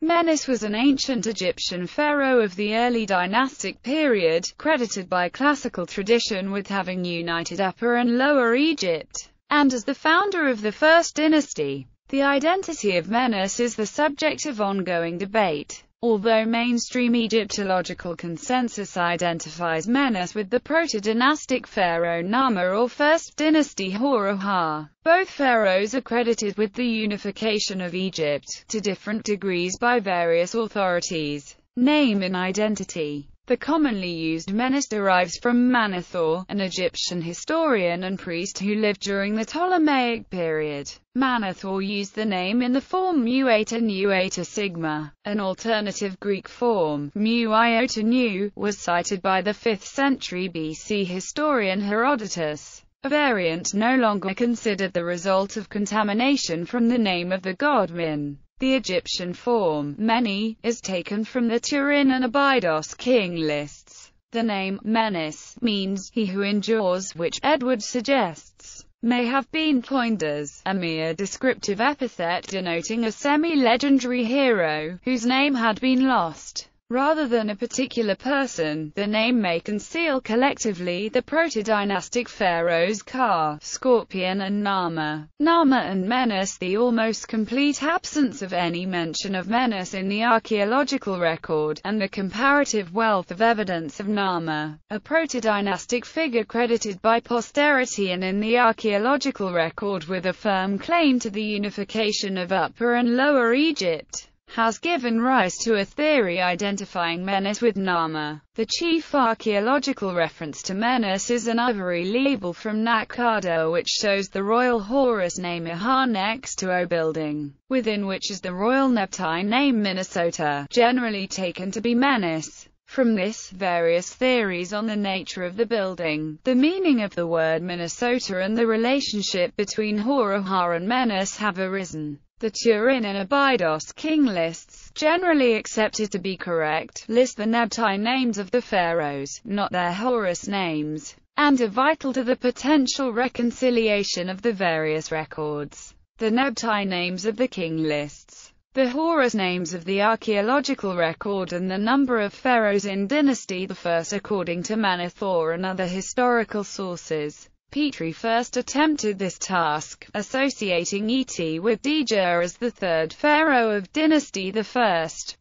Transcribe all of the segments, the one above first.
Menes was an ancient Egyptian pharaoh of the early dynastic period, credited by classical tradition with having united Upper and Lower Egypt, and as the founder of the first dynasty. The identity of Menes is the subject of ongoing debate. Although mainstream Egyptological consensus identifies Menes with the proto-dynastic pharaoh Nahma or First Dynasty Horus, both pharaohs are credited with the unification of Egypt, to different degrees by various authorities. Name and identity. The commonly used Menes derives from Manethor, an Egyptian historian and priest who lived during the Ptolemaic period. Manethor used the name in the form mu eta nu eta sigma. An alternative Greek form, mu iota nu, was cited by the 5th century BC historian Herodotus. A variant no longer considered the result of contamination from the name of the god Min. The Egyptian form, Meni, is taken from the Turin and Abydos king lists. The name, Menes, means, he who endures, which, Edward suggests, may have been coined as a mere descriptive epithet denoting a semi-legendary hero, whose name had been lost. Rather than a particular person, the name may conceal collectively the proto-dynastic pharaohs Ka, Scorpion and Nahma. Nahma and Menes. The almost complete absence of any mention of Menes in the archaeological record, and the comparative wealth of evidence of Nahma, a proto-dynastic figure credited by posterity and in the archaeological record with a firm claim to the unification of Upper and Lower Egypt, has given rise to a theory identifying Menes with Nahma. The chief archaeological reference to Menes is an ivory label from Nakada which shows the royal Horus name Aha next to O building, within which is the royal Neptune name Minnesota, generally taken to be Menes. From this, various theories on the nature of the building, the meaning of the word Minnesota and the relationship between Horus and Menes have arisen. The Turin and Abydos king lists, generally accepted to be correct, list the Neptune names of the pharaohs, not their Horus names, and are vital to the potential reconciliation of the various records. The Neptune names of the king lists, the Horus names of the archaeological record, and the number of pharaohs in Dynasty I according to Manethor and other historical sources. Petrie first attempted this task, associating Et with Dija as the third pharaoh of Dynasty I,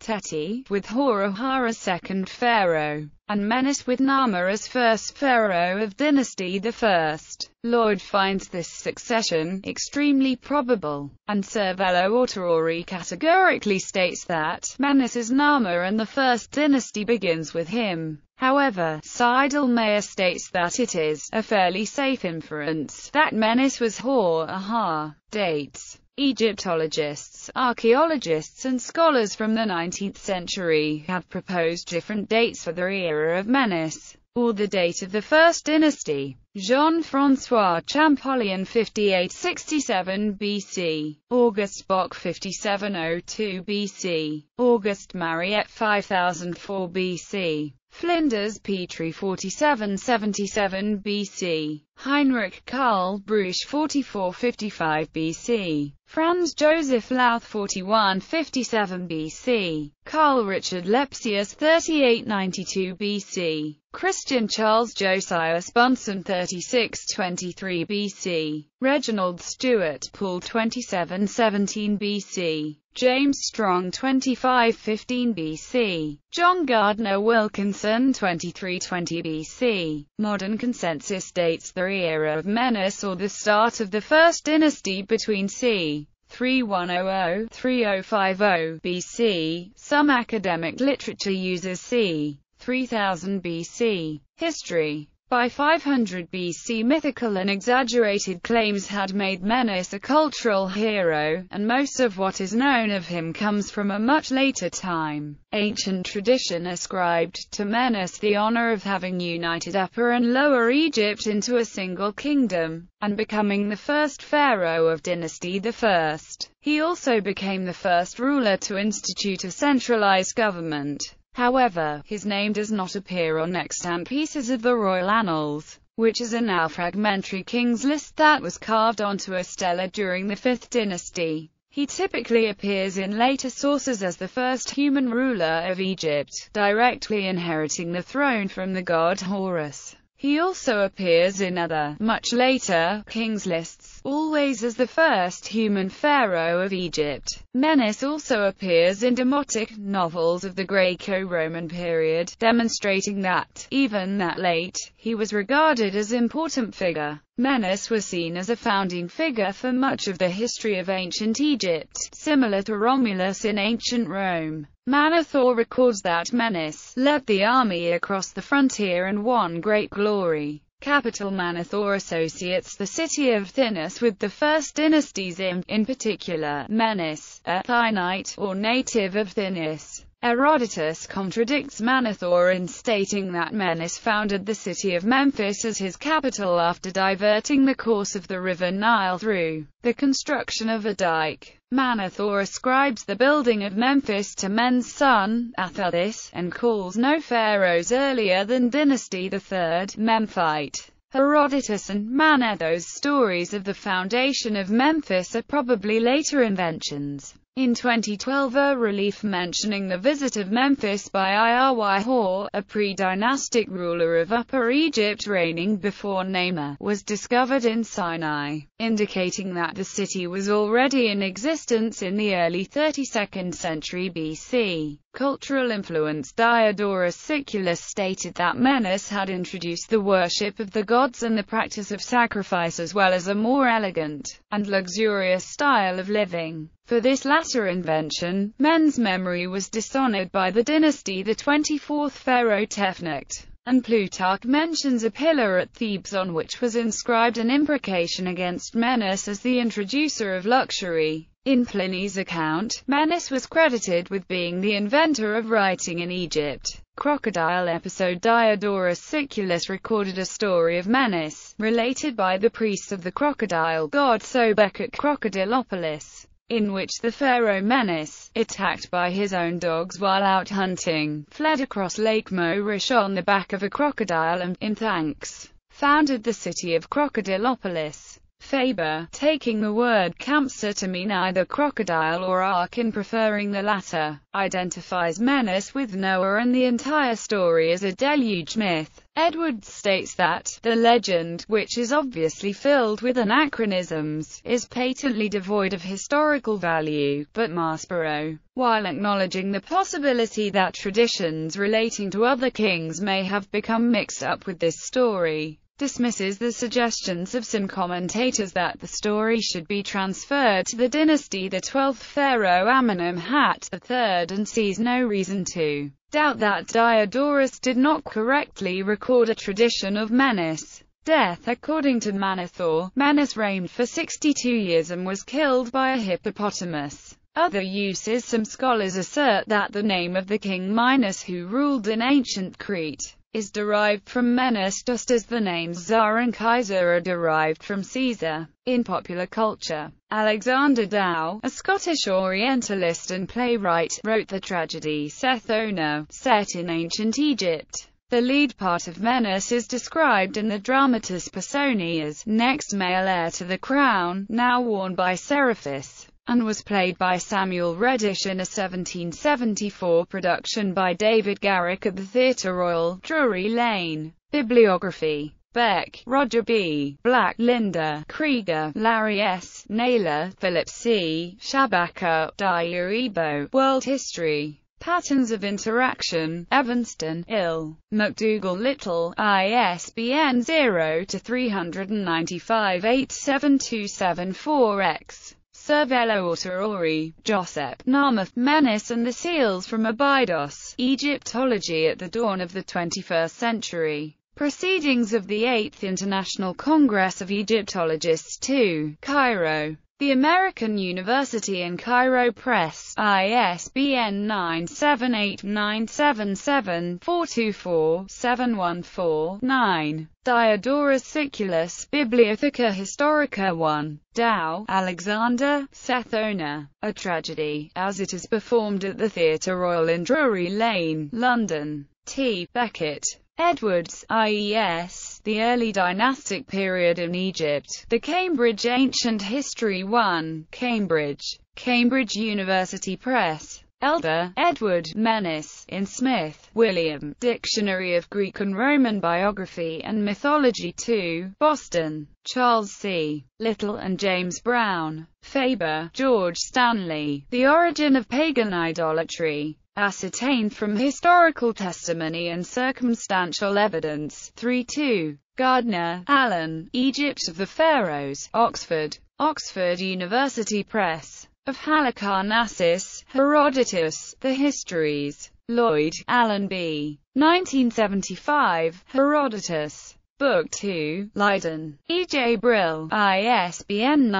Teti with Horus as second pharaoh, and Menes with Nahma as first pharaoh of Dynasty I. Lloyd finds this succession extremely probable, and Cervello Autorori categorically states that Menes is Nahma and the first dynasty begins with him. However, Seidelmeyer states that it is a fairly safe inference that Menes was Horus. Dates. Egyptologists, archaeologists and scholars from the 19th century have proposed different dates for the era of Menes, or the date of the First Dynasty. Jean-François Champollion 5867 BC, Auguste Bock 5702 BC, Auguste Mariette 5004 BC, Flinders Petrie 4777 BC, Heinrich Karl Bruch 4455 BC, Franz Joseph Lauth 4157 BC, Carl Richard Lepsius 3892 BC, Christian Charles Josias Bunsen 3623 BC, Reginald Stewart Poole 2717 BC, James Strong 2515 BC, John Gardner Wilkinson 2320 BC. Modern consensus dates the era of Menes or the start of the First Dynasty between c. 3100–3050 BC. Some academic literature uses c. 3000 BC. History. By 500 BC, mythical and exaggerated claims had made Menes a cultural hero, and most of what is known of him comes from a much later time. Ancient tradition ascribed to Menes the honor of having united Upper and Lower Egypt into a single kingdom, and becoming the first pharaoh of Dynasty I. He also became the first ruler to institute a centralized government. However, his name does not appear on extant pieces of the royal annals, which is a now fragmentary king's list that was carved onto a stela during the 5th dynasty. He typically appears in later sources as the first human ruler of Egypt, directly inheriting the throne from the god Horus. He also appears in other, much later, kings lists, always as the first human pharaoh of Egypt. Menes also appears in demotic novels of the Greco-Roman period, demonstrating that, even that late, he was regarded as an important figure. Menes was seen as a founding figure for much of the history of ancient Egypt, similar to Romulus in ancient Rome. Manetho records that Menes led the army across the frontier and won great glory. Capital Manetho associates the city of Thinis with the first dynasties in particular, Menes, a Thinite, or native of Thinis. Herodotus contradicts Manetho in stating that Menes founded the city of Memphis as his capital after diverting the course of the river Nile through the construction of a dike. Manetho ascribes the building of Memphis to Men's son, Athuthis, and calls no pharaohs earlier than Dynasty III, Memphite. Herodotus and Manetho's stories of the foundation of Memphis are probably later inventions. In 2012, a relief mentioning the visit of Memphis by Iarwaihor, a pre-dynastic ruler of Upper Egypt reigning before Nahma, was discovered in Sinai, indicating that the city was already in existence in the early 32nd century BC. Cultural influence. Diodorus Siculus stated that Menes had introduced the worship of the gods and the practice of sacrifice, as well as a more elegant and luxurious style of living. For this latter invention, men's memory was dishonored by the dynasty, the 24th pharaoh Tefnakht, and Plutarch mentions a pillar at Thebes on which was inscribed an imprecation against Menes as the introducer of luxury. In Pliny's account, Menes was credited with being the inventor of writing in Egypt. Crocodile episode. Diodorus Siculus recorded a story of Menes, related by the priests of the crocodile god Sobek at Crocodilopolis, in which the pharaoh Menes, attacked by his own dogs while out hunting, fled across Lake Moorish on the back of a crocodile and, in thanks, founded the city of Crocodilopolis. Faber, taking the word Campsa to mean either crocodile or ark and preferring the latter, identifies Menes with Noah and the entire story as a deluge myth. Edwards states that the legend, which is obviously filled with anachronisms, is patently devoid of historical value, but Maspero, while acknowledging the possibility that traditions relating to other kings may have become mixed up with this story, dismisses the suggestions of some commentators that the story should be transferred to the dynasty the 12th pharaoh Amenemhat III, and sees no reason to doubt that Diodorus did not correctly record a tradition of Menes' death. According to Manetho, Menes reigned for 62 years and was killed by a hippopotamus. Other uses. Some scholars assert that the name of the king Minos who ruled in ancient Crete is derived from Menes, just as the names Tsar and Kaiser are derived from Caesar. In popular culture, Alexander Dow, a Scottish Orientalist and playwright, wrote the tragedy Sethona, set in ancient Egypt. The lead part of Menes is described in the Dramatis Personae as next male heir to the crown, now worn by Seriphus, and was played by Samuel Reddish in a 1774 production by David Garrick at the Theatre Royal, Drury Lane. Bibliography. Beck, Roger B. Black, Linda Krieger, Larry S. Naylor, Philip C. Shabaka, Diaribo, World History. Patterns of Interaction, Evanston, Ill. McDougall Little, ISBN 0-395-87274-X. Cervello Autorori, Josep, Narmouth, Menes and the Seals from Abydos, Egyptology at the Dawn of the 21st Century. Proceedings of the 8th International Congress of Egyptologists 2, Cairo. The American University in Cairo Press, ISBN 978-977-424-714-9. Diodorus Siculus, Bibliotheca Historica 1. Dow, Alexander, Sethona, A Tragedy, as it is performed at the Theatre Royal in Drury Lane, London. T. Beckett. Edwards, IES, The Early Dynastic Period in Egypt, The Cambridge Ancient History 1, Cambridge. Cambridge University Press. Elder, Edward, Menace, in Smith, William, Dictionary of Greek and Roman Biography and Mythology 2, Boston, Charles C. Little and James Brown. Faber, George Stanley, The Origin of Pagan Idolatry, ascertained from historical testimony and circumstantial evidence. 3-2. Gardner, Alan, Egypt of the Pharaohs, Oxford, Oxford University Press. Of Halicarnassus, Herodotus, The Histories. Lloyd, Alan B. 1975, Herodotus. Book 2, Leiden. E. J. Brill, ISBN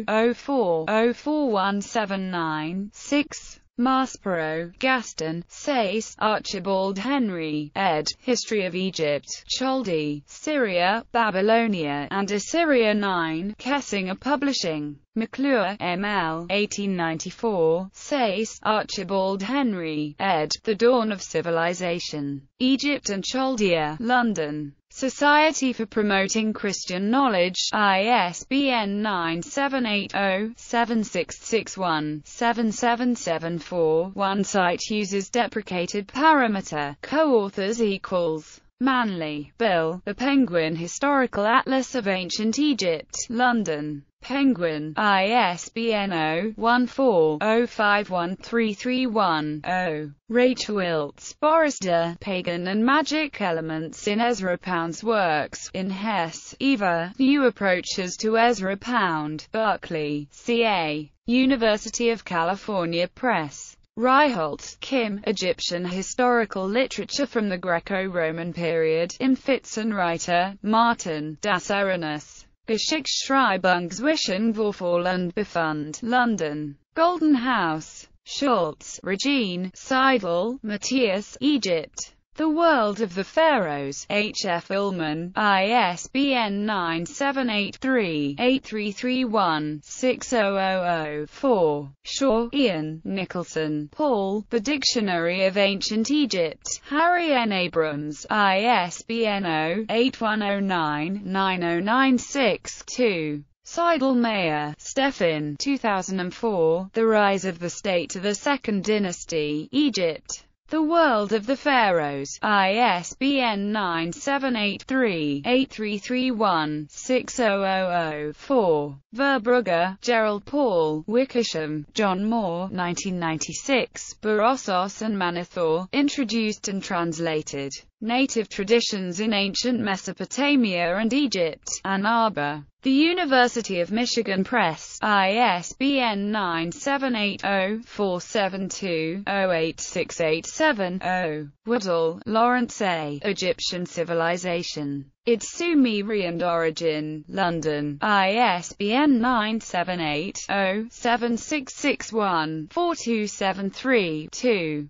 90-04-041796. Maspero, Gaston, Sayce, Archibald Henry, ed. History of Egypt, Chaldee, Syria, Babylonia, and Assyria 9, Kessinger Publishing. McClure, M.L., 1894, Sayce, Archibald Henry, ed. The Dawn of Civilization. Egypt and Chaldea, London. Society for Promoting Christian Knowledge, ISBN 978-0-7661-7774. One site uses deprecated parameter. Co-authors equals. Manley, Bill, The Penguin Historical Atlas of Ancient Egypt, London. Penguin, ISBN 0-14-051331-0. Rachel Wiltz, Boris de, Pagan and Magic Elements in Ezra Pound's Works, in Hess, Eva, New Approaches to Ezra Pound, Berkeley, CA, University of California Press. Reicholt, Kim, Egyptian Historical Literature from the Greco-Roman Period, in Fitzenreiter, Martin, Das Erinners. Geschichtsschreibungswischen Vorfall und Befund, London. Golden House. Schultz, Regine, Seidel, Matthias, Egypt. The World of the Pharaohs, H. F. Ullman, ISBN 978-3-8331-6000-4. Shaw, Ian, Nicholson, Paul, The Dictionary of Ancient Egypt, Harry N. Abrams, ISBN 0-8109-9096-2. Seidel Mayer, Stefan, 2004, The Rise of the State to the Second Dynasty, Egypt. The World of the Pharaohs, ISBN 978-3-8331-6000-4. Verbrugge, Gerald Paul, Wickersham, John Moore, 1996, Berossos and Manethor, introduced and translated. Native Traditions in Ancient Mesopotamia and Egypt, Ann Arbor. The University of Michigan Press, ISBN 978-0-472-08687-0. Woodall, Lawrence A. Egyptian Civilization. Its Sumerian and Origin, London, ISBN 978-0-7661-4273-2.